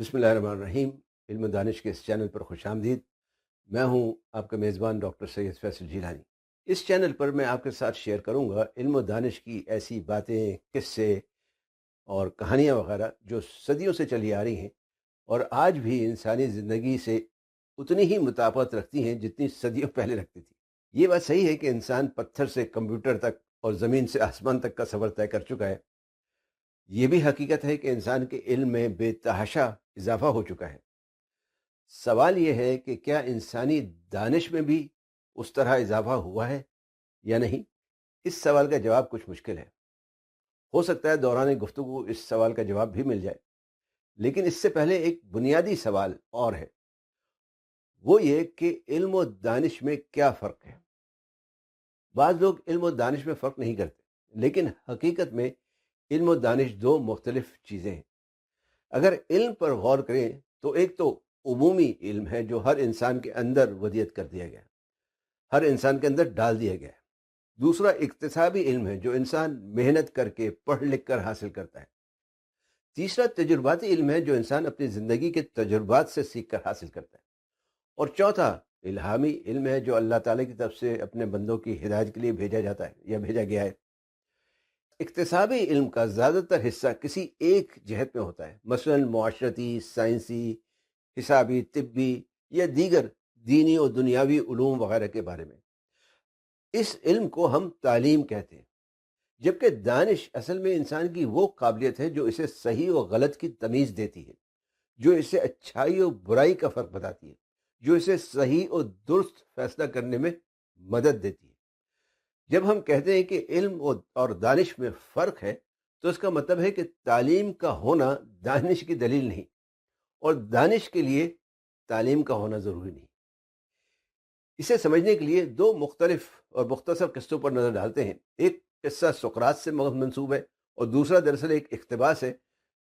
بسم اللہ الرحمن الرحیم۔ علم و دانش کے اس چینل پر خوش آمدید۔ میں ہوں آپ کا میزبان ڈاکٹر سید فیصل جیلانی۔ اس چینل پر میں آپ کے ساتھ شیئر کروں گا علم و دانش کی ایسی باتیں، قصے اور کہانیاں وغیرہ جو صدیوں سے چلی آ رہی ہیں اور آج بھی انسانی زندگی سے اتنی ہی مطابقت رکھتی ہیں جتنی صدیوں پہلے رکھتی تھی۔ یہ بات صحیح ہے کہ انسان پتھر سے کمپیوٹر تک اور زمین سے آسمان تک کا سفر طے کر چکا ہے۔ یہ بھی حقیقت ہے کہ انسان کے علم میں بے تحاشا اضافہ ہو چکا ہے۔ سوال یہ ہے کہ کیا انسانی دانش میں بھی اس طرح اضافہ ہوا ہے یا نہیں؟ اس سوال کا جواب کچھ مشکل ہے۔ ہو سکتا ہے دوران گفتگو اس سوال کا جواب بھی مل جائے، لیکن اس سے پہلے ایک بنیادی سوال اور ہے، وہ یہ کہ علم و دانش میں کیا فرق ہے؟ بعض لوگ علم و دانش میں فرق نہیں کرتے، لیکن حقیقت میں علم و دانش دو مختلف چیزیں ہیں۔ اگر علم پر غور کریں تو ایک تو عمومی علم ہے جو ہر انسان کے اندر ودیت کر دیا گیا ہے، ہر انسان کے اندر ڈال دیا گیا ہے۔ دوسرا اکتسابی علم ہے جو انسان محنت کر کے پڑھ لکھ کر حاصل کرتا ہے۔ تیسرا تجرباتی علم ہے جو انسان اپنی زندگی کے تجربات سے سیکھ کر حاصل کرتا ہے۔ اور چوتھا الہامی علم ہے جو اللہ تعالیٰ کی طرف سے اپنے بندوں کی ہدایت کے لیے بھیجا جاتا ہے یا بھیجا گیا ہے۔ اکتسابی علم کا زیادہ تر حصہ کسی ایک جہت میں ہوتا ہے، مثلا معاشرتی، سائنسی، حسابی، طبی یا دیگر دینی اور دنیاوی علوم وغیرہ کے بارے میں۔ اس علم کو ہم تعلیم کہتے ہیں، جبکہ دانش اصل میں انسان کی وہ قابلیت ہے جو اسے صحیح و غلط کی تمیز دیتی ہے، جو اسے اچھائی و برائی کا فرق بتاتی ہے، جو اسے صحیح اور درست فیصلہ کرنے میں مدد دیتی ہے۔ جب ہم کہتے ہیں کہ علم اور دانش میں فرق ہے تو اس کا مطلب ہے کہ تعلیم کا ہونا دانش کی دلیل نہیں، اور دانش کے لیے تعلیم کا ہونا ضروری نہیں۔ اسے سمجھنے کے لیے دو مختلف اور مختصر قصوں پر نظر ڈالتے ہیں۔ ایک قصہ سقراط سے منسوب ہے اور دوسرا دراصل ایک اقتباس ہے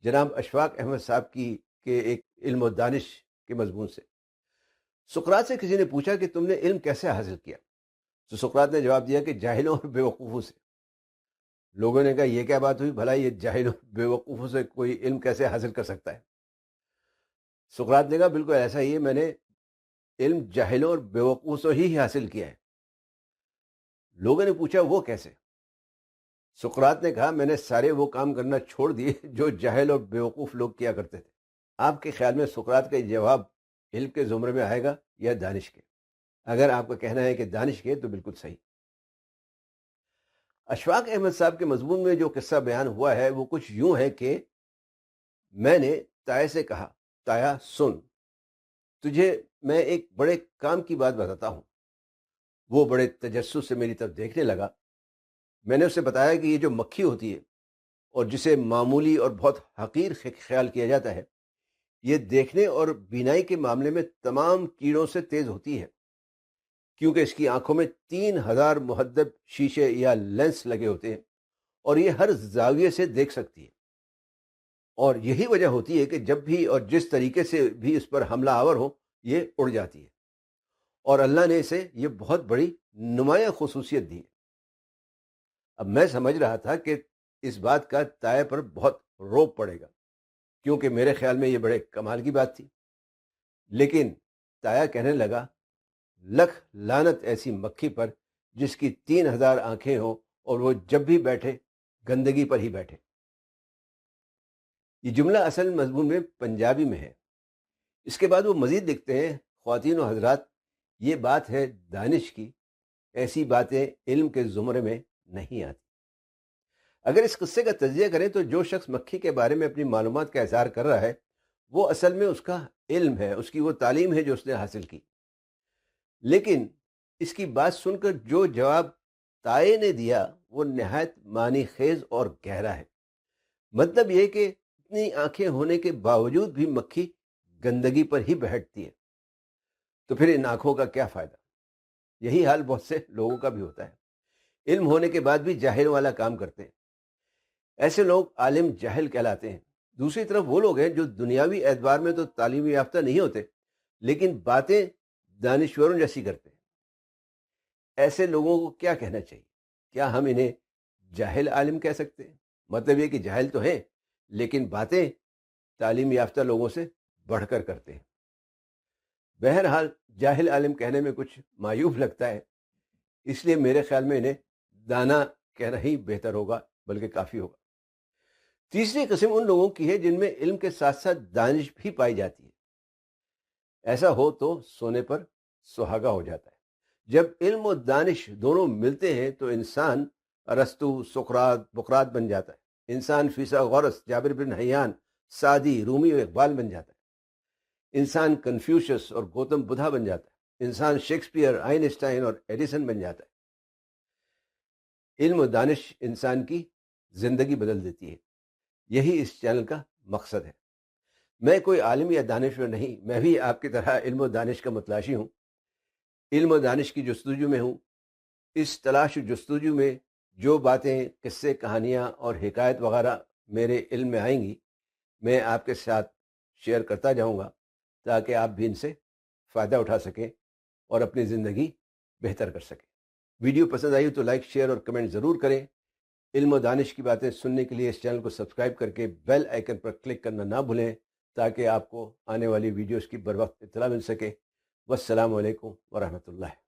جناب اشفاق احمد صاحب کی کے ایک علم و دانش کے مضمون سے۔ سقراط سے کسی نے پوچھا کہ تم نے علم کیسے حاصل کیا؟ تو سقراط نے جواب دیا کہ جاہلوں اور بیوقوفوں سے۔ لوگوں نے کہا یہ کیا بات ہوئی، بھلا یہ جاہلوں بیوقوفوں سے کوئی علم کیسے حاصل کر سکتا ہے؟ سقراط نے کہا بالکل ایسا ہی ہے، میں نے علم جاہلوں اور بیوقوفوں سے ہی حاصل کیا ہے۔ لوگوں نے پوچھا وہ کیسے؟ سقراط نے کہا میں نے سارے وہ کام کرنا چھوڑ دیے جو جاہل اور بیوقوف لوگ کیا کرتے تھے۔ آپ کے خیال میں سقراط کا یہ جواب علم کے زمرے میں آئے گا یا دانش کے؟ اگر آپ کا کہنا ہے کہ دانش کے تو بالکل صحیح۔ اشفاق احمد صاحب کے مضمون میں جو قصہ بیان ہوا ہے وہ کچھ یوں ہے کہ میں نے تائے سے کہا، تایا سن، تجھے میں ایک بڑے کام کی بات بتاتا ہوں۔ وہ بڑے تجسس سے میری طرف دیکھنے لگا۔ میں نے اسے بتایا کہ یہ جو مکھی ہوتی ہے اور جسے معمولی اور بہت حقیر خیال کیا جاتا ہے، یہ دیکھنے اور بینائی کے معاملے میں تمام کیڑوں سے تیز ہوتی ہے، کیونکہ اس کی آنکھوں میں 3000 محدب شیشے یا لینس لگے ہوتے ہیں اور یہ ہر زاویے سے دیکھ سکتی ہے۔ اور یہی وجہ ہوتی ہے کہ جب بھی اور جس طریقے سے بھی اس پر حملہ آور ہو یہ اڑ جاتی ہے، اور اللہ نے اسے یہ بہت بڑی نمایاں خصوصیت دی ہے۔ اب میں سمجھ رہا تھا کہ اس بات کا تائے پر بہت روب پڑے گا، کیونکہ میرے خیال میں یہ بڑے کمال کی بات تھی، لیکن تایا کہنے لگا، لکھ لعنت ایسی مکھی پر جس کی 3000 آنکھیں ہوں اور وہ جب بھی بیٹھے گندگی پر ہی بیٹھے۔ یہ جملہ اصل مضمون میں پنجابی میں ہے۔ اس کے بعد وہ مزید لکھتے ہیں، خواتین و حضرات، یہ بات ہے دانش کی، ایسی باتیں علم کے زمرے میں نہیں آتی۔ اگر اس قصے کا تجزیہ کریں تو جو شخص مکھی کے بارے میں اپنی معلومات کا اظہار کر رہا ہے وہ اصل میں اس کا علم ہے، اس کی وہ تعلیم ہے جو اس نے حاصل کی۔ لیکن اس کی بات سن کر جو جواب تائے نے دیا وہ نہایت معنی خیز اور گہرا ہے۔ مطلب یہ کہ اتنی آنکھیں ہونے کے باوجود بھی مکھی گندگی پر ہی بیٹھتی ہے، تو پھر ان آنکھوں کا کیا فائدہ؟ یہی حال بہت سے لوگوں کا بھی ہوتا ہے، علم ہونے کے بعد بھی جاہل والا کام کرتے ہیں۔ ایسے لوگ عالم جاہل کہلاتے ہیں۔ دوسری طرف وہ لوگ ہیں جو دنیاوی اعتبار میں تو تعلیم یافتہ نہیں ہوتے لیکن باتیں دانشوروں جیسی کرتے ہیں۔ ایسے لوگوں کو کیا کہنا چاہیے؟ کیا ہم انہیں جاہل عالم کہہ سکتے ہیں؟ مطلب یہ کہ جاہل تو ہیں لیکن باتیں تعلیم یافتہ لوگوں سے بڑھ کر کرتے ہیں۔ بہرحال جاہل عالم کہنے میں کچھ معیوب لگتا ہے، اس لیے میرے خیال میں انہیں دانا کہنا ہی بہتر ہوگا، بلکہ کافی ہوگا۔ تیسری قسم ان لوگوں کی ہے جن میں علم کے ساتھ ساتھ دانش بھی پائی جاتی ہے۔ ایسا ہو تو سونے پر سہاگا ہو جاتا ہے۔ جب علم و دانش دونوں ملتے ہیں تو انسان ارسطو، سقراط، بقراط بن جاتا ہے۔ انسان فیثاغورس، جابر بن حیان، سعدی، رومی و اقبال بن جاتا ہے۔ انسان کنفیوشس اور گوتم بدھا بن جاتا ہے۔ انسان شیکسپیئر، آئنسٹائن اور ایڈیسن بن جاتا ہے۔ علم و دانش انسان کی زندگی بدل دیتی ہے۔ یہی اس چینل کا مقصد ہے۔ میں کوئی عالم یا دانشور نہیں، میں بھی آپ کی طرح علم و دانش کا متلاشی ہوں۔ علم و دانش کی جستجو میں ہوں۔ اس تلاش و جستجو میں جو باتیں، قصے، کہانیاں اور حکایت وغیرہ میرے علم میں آئیں گی، میں آپ کے ساتھ شیئر کرتا جاؤں گا تاکہ آپ بھی ان سے فائدہ اٹھا سکیں اور اپنی زندگی بہتر کر سکیں۔ ویڈیو پسند آئی تو لائک، شیئر اور کمنٹ ضرور کریں۔ علم و دانش کی باتیں سننے کے لیے اس چینل کو سبسکرائب کر کے بیل آئیکن پر کلک کرنا نہ بھولیں تاکہ آپ کو آنے والی ویڈیوز کی بر وقت اطلاع مل سکے۔ والسلام علیکم ورحمۃ اللہ۔